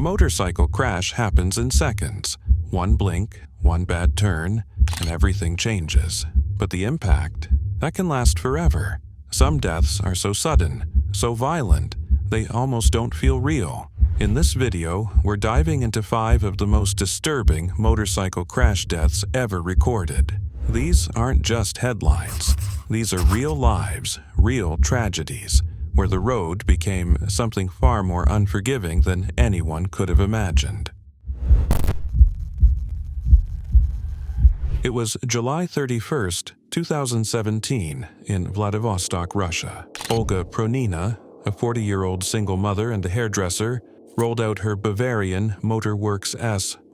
motorcycle crash happens in seconds. One blink, one bad turn, and everything changes. But the impact, that can last forever. Some deaths are so sudden, so violent, they almost don't feel real. In this video, we're diving into 5 of the most disturbing motorcycle crash deaths ever recorded. These aren't just headlines. These are real lives, real tragedies, where the road became something far more unforgiving than anyone could have imagined. It was July 31st, 2017, in Vladivostok, Russia. Olga Pronina, a 40-year-old single mother and a hairdresser, rolled out her Bavarian Motorworks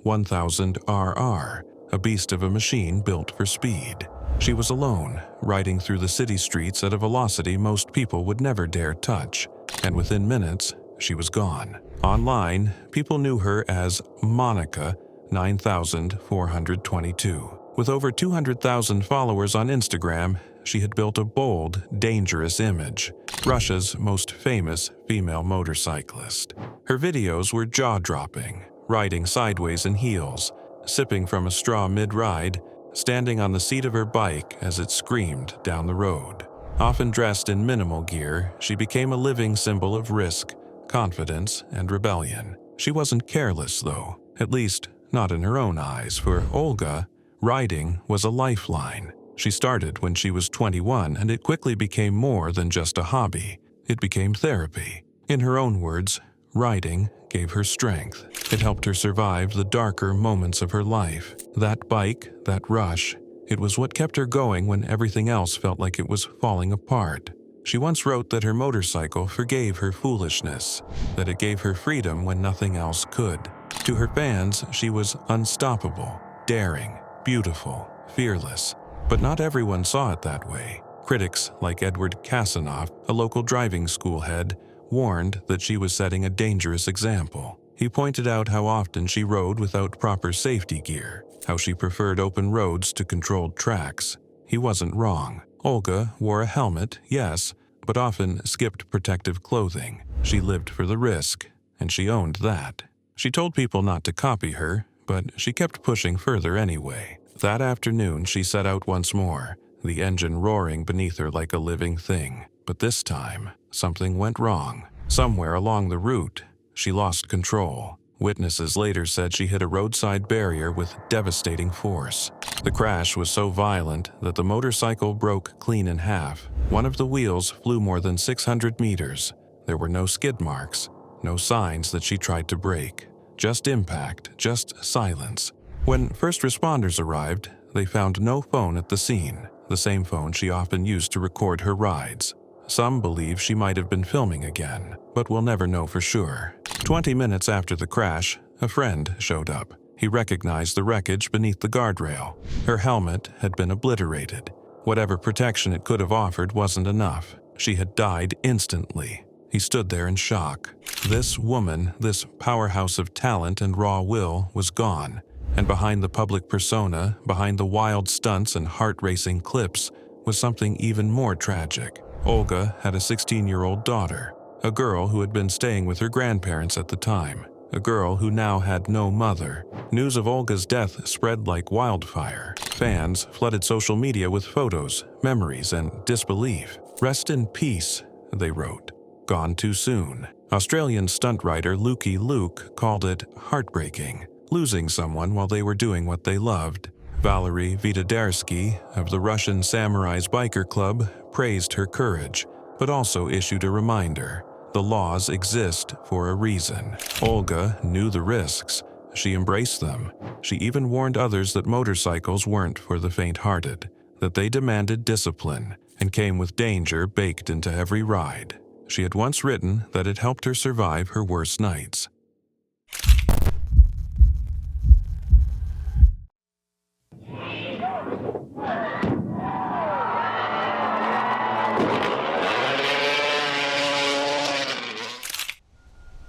S1000RR, a beast of a machine built for speed. She was alone, riding through the city streets at a velocity most people would never dare touch, and within minutes, she was gone. Online, people knew her as Monica 9422. With over 200,000 followers on Instagram, she had built a bold, dangerous image, Russia's most famous female motorcyclist. Her videos were jaw-dropping, riding sideways in heels, sipping from a straw mid-ride, standing on the seat of her bike as it screamed down the road. Often dressed in minimal gear, she became a living symbol of risk, confidence, and rebellion. She wasn't careless, though, at least not in her own eyes. For Olga, riding was a lifeline. She started when she was 21, and it quickly became more than just a hobby. It became therapy. In her own words, riding gave her strength. It helped her survive the darker moments of her life. That bike, that rush, it was what kept her going when everything else felt like it was falling apart. She once wrote that her motorcycle forgave her foolishness, that it gave her freedom when nothing else could. To her fans, she was unstoppable, daring, beautiful, fearless. But not everyone saw it that way. Critics like Edward Kasanoff, a local driving school head, warned that she was setting a dangerous example. He pointed out how often she rode without proper safety gear, how she preferred open roads to controlled tracks. He wasn't wrong. Olga wore a helmet, yes, but often skipped protective clothing. She lived for the risk, and she owned that. She told people not to copy her, but she kept pushing further anyway. That afternoon, she set out once more, the engine roaring beneath her like a living thing. But this time, something went wrong. Somewhere along the route, she lost control. Witnesses later said she hit a roadside barrier with devastating force. The crash was so violent that the motorcycle broke clean in half. One of the wheels flew more than 600 meters. There were no skid marks, no signs that she tried to brake. Just impact, just silence. When first responders arrived, they found no phone at the scene, the same phone she often used to record her rides. Some believe she might have been filming again, but we'll never know for sure. 20 minutes after the crash, a friend showed up. He recognized the wreckage beneath the guardrail. Her helmet had been obliterated. Whatever protection it could have offered wasn't enough. She had died instantly. He stood there in shock. This woman, this powerhouse of talent and raw will, was gone. And behind the public persona, behind the wild stunts and heart-racing clips, was something even more tragic. Olga had a 16-year-old daughter, a girl who had been staying with her grandparents at the time, a girl who now had no mother. News of Olga's death spread like wildfire. Fans flooded social media with photos, memories, and disbelief. "Rest in peace," they wrote. "Gone too soon." Australian stunt rider Lukey Luke called it heartbreaking, losing someone while they were doing what they loved. Valery Vitodarsky of the Russian Samurais Biker Club praised her courage, but also issued a reminder: the laws exist for a reason. Olga knew the risks. She embraced them. She even warned others that motorcycles weren't for the faint-hearted, that they demanded discipline and came with danger baked into every ride. She had once written that it helped her survive her worst nights.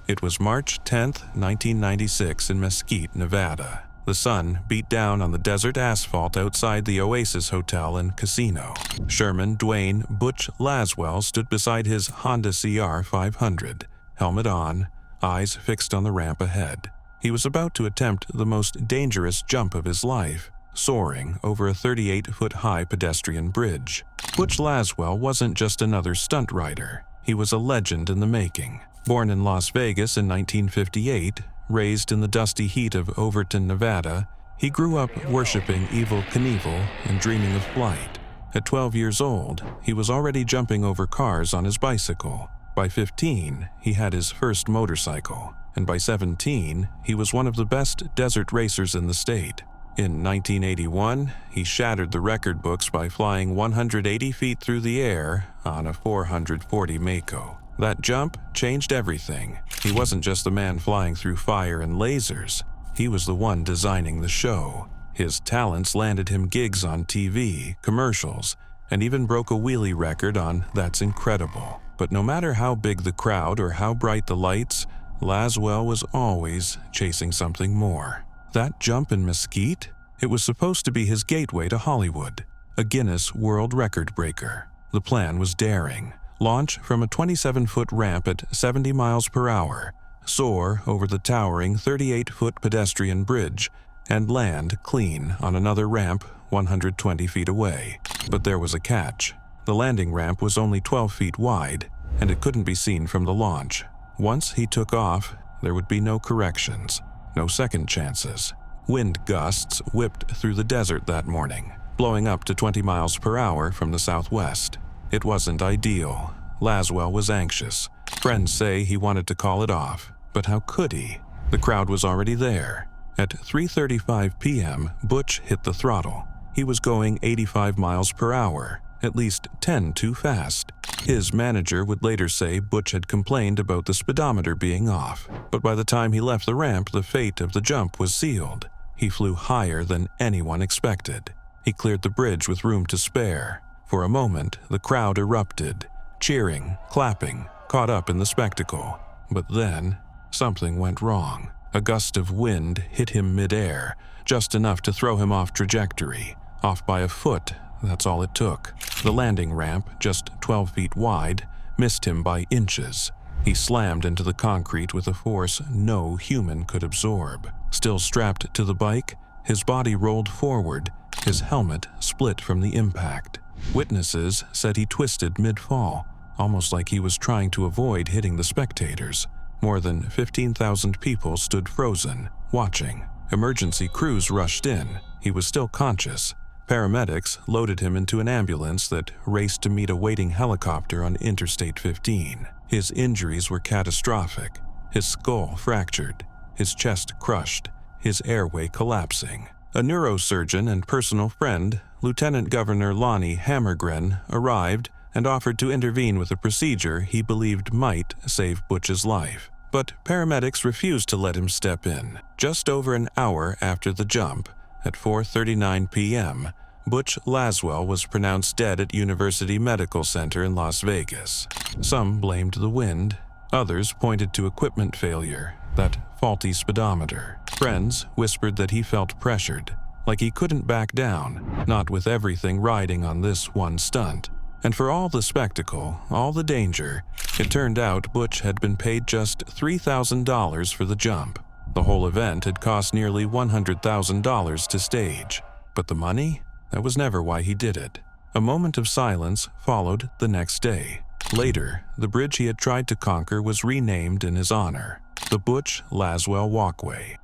It was March 10, 1996 in Mesquite, Nevada. The sun beat down on the desert asphalt outside the Oasis Hotel and Casino. Sherman Dwayne "Butch" Laswell stood beside his Honda CR 500, helmet on, eyes fixed on the ramp ahead. He was about to attempt the most dangerous jump of his life, soaring over a 38-foot-high pedestrian bridge. Butch Laswell wasn't just another stunt rider. He was a legend in the making. Born in Las Vegas in 1958, raised in the dusty heat of Overton, Nevada, he grew up worshiping Evel Knievel and dreaming of flight. At 12 years old, he was already jumping over cars on his bicycle. By 15, he had his first motorcycle, and by 17, he was one of the best desert racers in the state. In 1981, he shattered the record books by flying 180 feet through the air on a 440 Mako. That jump changed everything. He wasn't just the man flying through fire and lasers. He was the one designing the show. His talents landed him gigs on TV, commercials, and even broke a wheelie record on That's Incredible. But no matter how big the crowd or how bright the lights, Laswell was always chasing something more. That jump in Mesquite? It was supposed to be his gateway to Hollywood, a Guinness World Record breaker. The plan was daring. Launch from a 27-foot ramp at 70 miles per hour, soar over the towering 38-foot pedestrian bridge, and land clean on another ramp 120 feet away. But there was a catch. The landing ramp was only 12 feet wide, and it couldn't be seen from the launch. Once he took off, there would be no corrections, no second chances. Wind gusts whipped through the desert that morning, blowing up to 20 miles per hour from the southwest. It wasn't ideal. Laswell was anxious. Friends say he wanted to call it off, but how could he? The crowd was already there. At 3:35 p.m., Butch hit the throttle. He was going 85 miles per hour, at least 10 too fast. His manager would later say Butch had complained about the speedometer being off, but by the time he left the ramp, the fate of the jump was sealed. He flew higher than anyone expected. He cleared the bridge with room to spare. For a moment, the crowd erupted, cheering, clapping, caught up in the spectacle. But then, something went wrong. A gust of wind hit him mid-air, just enough to throw him off trajectory. Off by a foot, that's all it took. The landing ramp, just 12 feet wide, missed him by inches. He slammed into the concrete with a force no human could absorb. Still strapped to the bike, his body rolled forward, his helmet split from the impact. Witnesses said he twisted mid-fall, almost like he was trying to avoid hitting the spectators. More than 15,000 people stood frozen, watching. Emergency crews rushed in. He was still conscious. Paramedics loaded him into an ambulance that raced to meet a waiting helicopter on Interstate 15. His injuries were catastrophic. His skull fractured, his chest crushed, his airway collapsing. A neurosurgeon and personal friend, Lieutenant Governor Lonnie Hammergren, arrived and offered to intervene with a procedure he believed might save Butch's life. But paramedics refused to let him step in. Just over an hour after the jump, at 4:39 p.m., Butch Laswell was pronounced dead at University Medical Center in Las Vegas. Some blamed the wind. Others pointed to equipment failure, that faulty speedometer. Friends whispered that he felt pressured, like he couldn't back down, not with everything riding on this one stunt. And for all the spectacle, all the danger, it turned out Butch had been paid just $3,000 for the jump. The whole event had cost nearly $100,000 to stage. But the money? That was never why he did it. A moment of silence followed the next day. Later, the bridge he had tried to conquer was renamed in his honor, the Butch Laswell Walkway.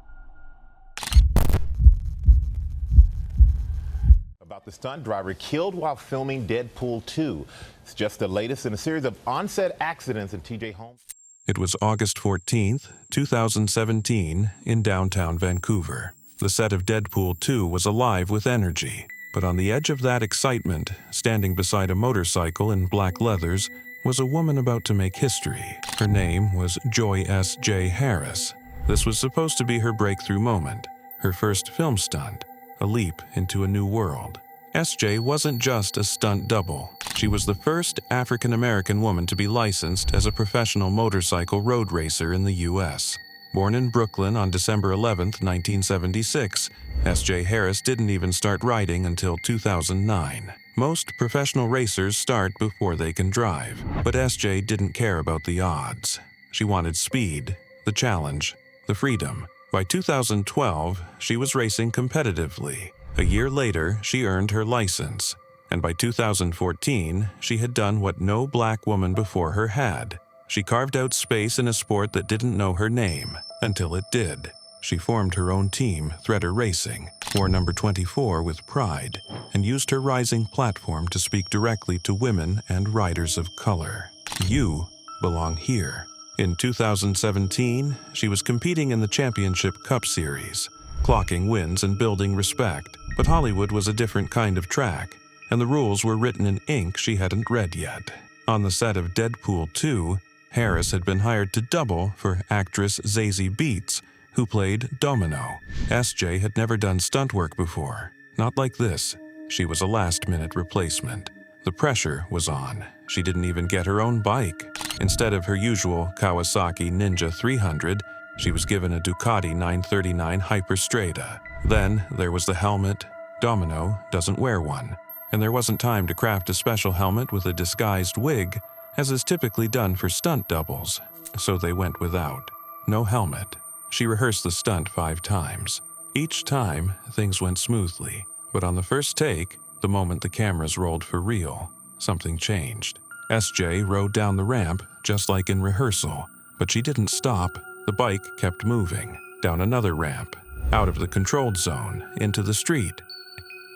About the stunt driver killed while filming Deadpool 2. It's just the latest in a series of on-set accidents in TJ Holmes. It was August 14th, 2017, in downtown Vancouver. The set of Deadpool 2 was alive with energy, but on the edge of that excitement, standing beside a motorcycle in black leathers, was a woman about to make history. Her name was Joy S.J. Harris. This was supposed to be her breakthrough moment, her first film stunt, a leap into a new world. S.J. wasn't just a stunt double. She was the first African-American woman to be licensed as a professional motorcycle road racer in the U.S. Born in Brooklyn on December 11, 1976, S.J. Harris didn't even start riding until 2009. Most professional racers start before they can drive, but S.J. didn't care about the odds. She wanted speed, the challenge, the freedom. By 2012, she was racing competitively. A year later, she earned her license. And by 2014, she had done what no black woman before her had. She carved out space in a sport that didn't know her name, until it did. She formed her own team, Threader Racing, wore number 24 with pride, and used her rising platform to speak directly to women and riders of color. You belong here. In 2017, she was competing in the Championship Cup Series, clocking wins and building respect. But Hollywood was a different kind of track, and the rules were written in ink she hadn't read yet. On the set of Deadpool 2, Harris had been hired to double for actress Zazie Beetz, who played Domino. SJ had never done stunt work before. Not like this. She was a last-minute replacement. The pressure was on. She didn't even get her own bike. Instead of her usual Kawasaki Ninja 300, she was given a Ducati 939 Hyperstrada. Then there was the helmet. Domino doesn't wear one. And there wasn't time to craft a special helmet with a disguised wig, as is typically done for stunt doubles. So they went without. No helmet. She rehearsed the stunt 5 times. Each time, things went smoothly. But on the first take, the moment the cameras rolled for real, something changed. SJ rode down the ramp, just like in rehearsal. But she didn't stop. The bike kept moving. Down another ramp. Out of the controlled zone, into the street.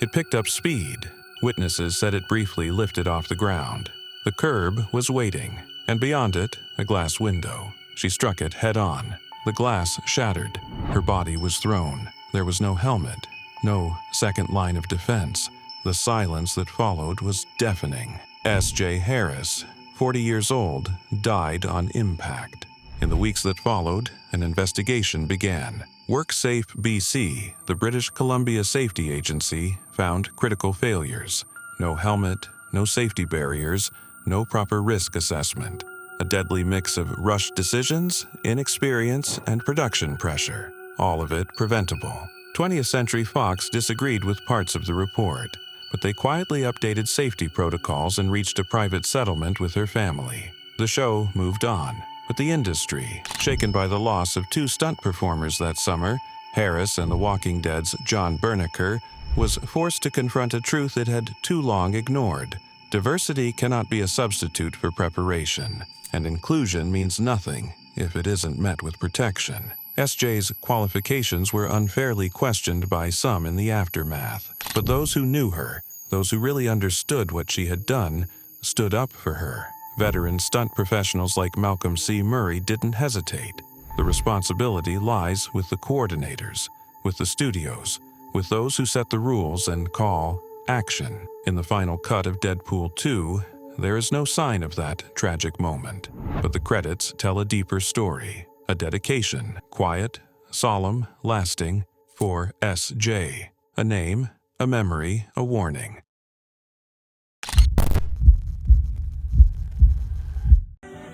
It picked up speed. Witnesses said it briefly lifted off the ground. The curb was waiting, and beyond it, a glass window. She struck it head-on. The glass shattered. Her body was thrown. There was no helmet, no second line of defense. The silence that followed was deafening. S.J. Harris, 40 years old, died on impact. In the weeks that followed, an investigation began. WorkSafe BC, the British Columbia Safety Agency, found critical failures. No helmet, no safety barriers, no proper risk assessment. A deadly mix of rushed decisions, inexperience, and production pressure. All of it preventable. 20th Century Fox disagreed with parts of the report, but they quietly updated safety protocols and reached a private settlement with her family. The show moved on. But the industry, shaken by the loss of 2 stunt performers that summer, Harris and The Walking Dead's John Berniker, was forced to confront a truth it had too long ignored. Diversity cannot be a substitute for preparation, and inclusion means nothing if it isn't met with protection. SJ's qualifications were unfairly questioned by some in the aftermath, but those who knew her, those who really understood what she had done, stood up for her. Veteran stunt professionals like Malcolm C. Murray didn't hesitate. The responsibility lies with the coordinators, with the studios, with those who set the rules and call action. In the final cut of Deadpool 2, there is no sign of that tragic moment, but the credits tell a deeper story, a dedication, quiet, solemn, lasting, for S.J. A name, a memory, a warning.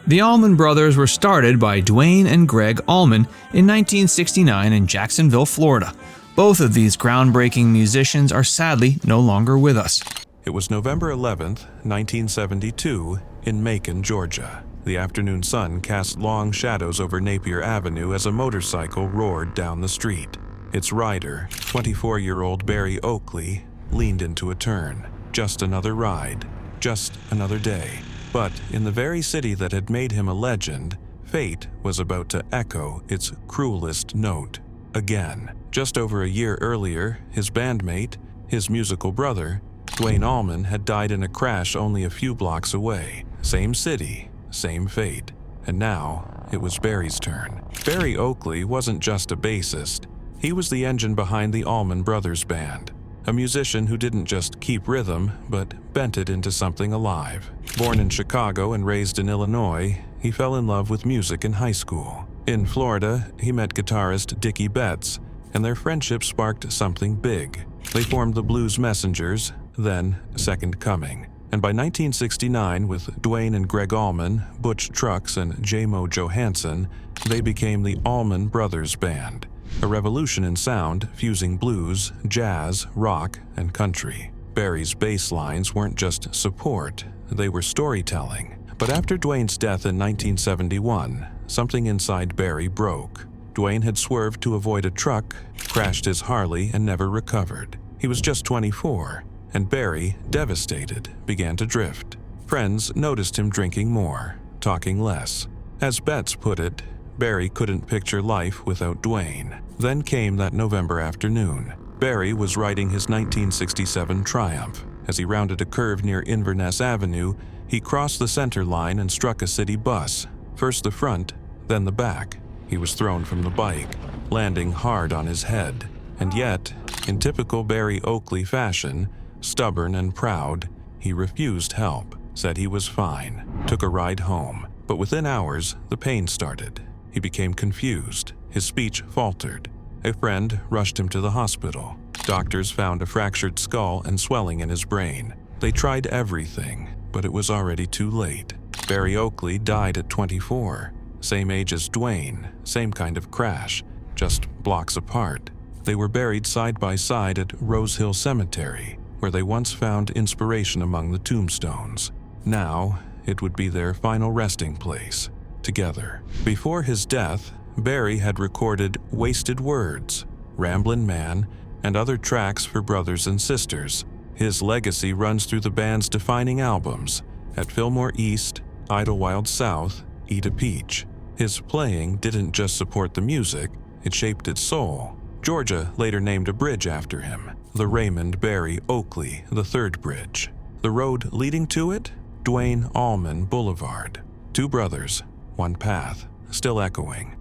The Allman Brothers were started by Dwayne and Greg Allman in 1969 in Jacksonville, Florida. Both of these groundbreaking musicians are sadly no longer with us. It was November 11th, 1972, in Macon, Georgia. The afternoon sun cast long shadows over Napier Avenue as a motorcycle roared down the street. Its rider, 24-year-old Barry Oakley, leaned into a turn. Just another ride. Just another day. But in the very city that had made him a legend, fate was about to echo its cruelest note again. Just over a year earlier, his bandmate, his musical brother, Dwayne Allman, had died in a crash only a few blocks away. Same city, same fate. And now, it was Barry's turn. Barry Oakley wasn't just a bassist. He was the engine behind the Allman Brothers Band. A musician who didn't just keep rhythm, but bent it into something alive. Born in Chicago and raised in Illinois, he fell in love with music in high school. In Florida, he met guitarist Dickie Betts, and their friendship sparked something big. They formed the Blues Messengers, then Second Coming. And by 1969, with Dwayne and Greg Allman, Butch Trucks, and J-Mo Johansson, they became the Allman Brothers Band. A revolution in sound, fusing blues, jazz, rock, and country. Barry's bass lines weren't just support, they were storytelling. But after Dwayne's death in 1971, something inside Barry broke. Dwayne had swerved to avoid a truck, crashed his Harley, and never recovered. He was just 24, and Barry, devastated, began to drift. Friends noticed him drinking more, talking less. As Betts put it, Barry couldn't picture life without Dwayne. Then came that November afternoon. Barry was riding his 1967 Triumph. As he rounded a curve near Inverness Avenue, he crossed the center line and struck a city bus, first the front, then the back. He was thrown from the bike, landing hard on his head. And yet, in typical Barry Oakley fashion, stubborn and proud, he refused help, said he was fine, took a ride home. But within hours, the pain started. He became confused. His speech faltered. A friend rushed him to the hospital. Doctors found a fractured skull and swelling in his brain. They tried everything, but it was already too late. Barry Oakley died at 24. Same age as Dwayne, same kind of crash, just blocks apart. They were buried side by side at Rose Hill Cemetery, where they once found inspiration among the tombstones. Now, it would be their final resting place, together. Before his death, Barry had recorded Wasted Words, Ramblin' Man, and other tracks for brothers and sisters. His legacy runs through the band's defining albums, At Fillmore East, Idlewild South, Eat a Peach. His playing didn't just support the music, it shaped its soul. Georgia later named a bridge after him, the Raymond Barry Oakley III Bridge. The road leading to it? Dwayne Allman Boulevard. Two brothers, one path, still echoing.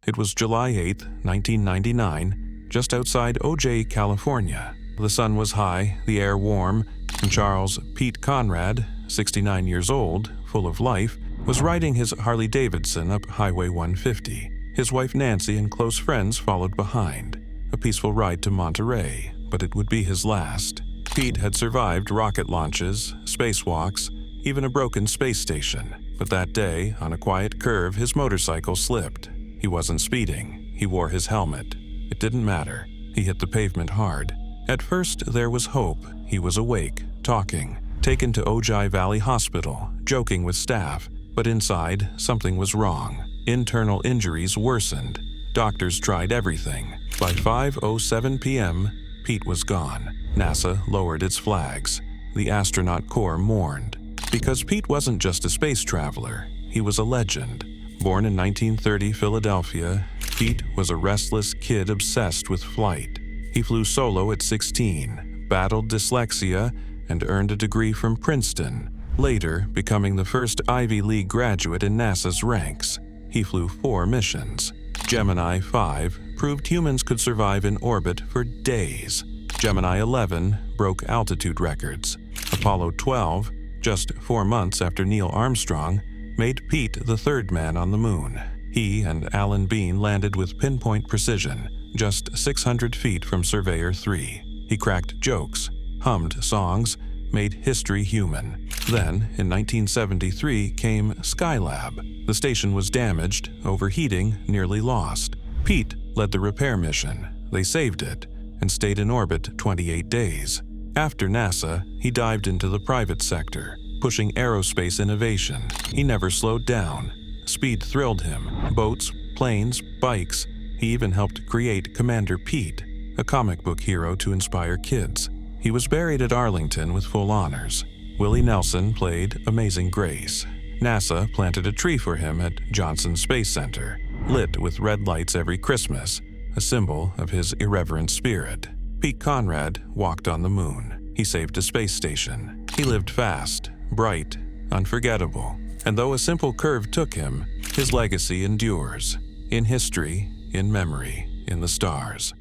It was July 8, 1999, just outside OJ, California. The sun was high, the air warm, and Charles Pete Conrad, 69 years old, full of life, was riding his Harley-Davidson up Highway 150. His wife Nancy and close friends followed behind. A peaceful ride to Monterey, but it would be his last. Pete had survived rocket launches, spacewalks, even a broken space station. But that day, on a quiet curve, his motorcycle slipped. He wasn't speeding. He wore his helmet. It didn't matter. He hit the pavement hard. At first, there was hope. He was awake, talking, taken to Ojai Valley Hospital, joking with staff. But inside, something was wrong. Internal injuries worsened. Doctors tried everything. By 5:07 p.m., Pete was gone. NASA lowered its flags. The astronaut corps mourned. Because Pete wasn't just a space traveler. He was a legend. Born in 1930 Philadelphia, Pete was a restless kid obsessed with flight. He flew solo at 16, battled dyslexia, and earned a degree from Princeton, later becoming the first Ivy League graduate in NASA's ranks. He flew 4 missions. Gemini 5 proved humans could survive in orbit for days. Gemini 11 broke altitude records. Apollo 12, just 4 months after Neil Armstrong, made Pete the third man on the moon. He and Alan Bean landed with pinpoint precision, just 600 feet from Surveyor 3. He cracked jokes, hummed songs, made history human. Then, in 1973, came Skylab. The station was damaged, overheating, nearly lost. Pete led the repair mission. They saved it and stayed in orbit 28 days. After NASA, he dived into the private sector, pushing aerospace innovation. He never slowed down. Speed thrilled him. Boats, planes, bikes. He even helped create Commander Pete, a comic book hero to inspire kids. He was buried at Arlington with full honors. Willie Nelson played Amazing Grace. NASA planted a tree for him at Johnson Space Center, lit with red lights every Christmas, a symbol of his irreverent spirit. Pete Conrad walked on the moon. He saved a space station. He lived fast, bright, unforgettable. And though a simple curve took him, his legacy endures. In history, in memory, in the stars.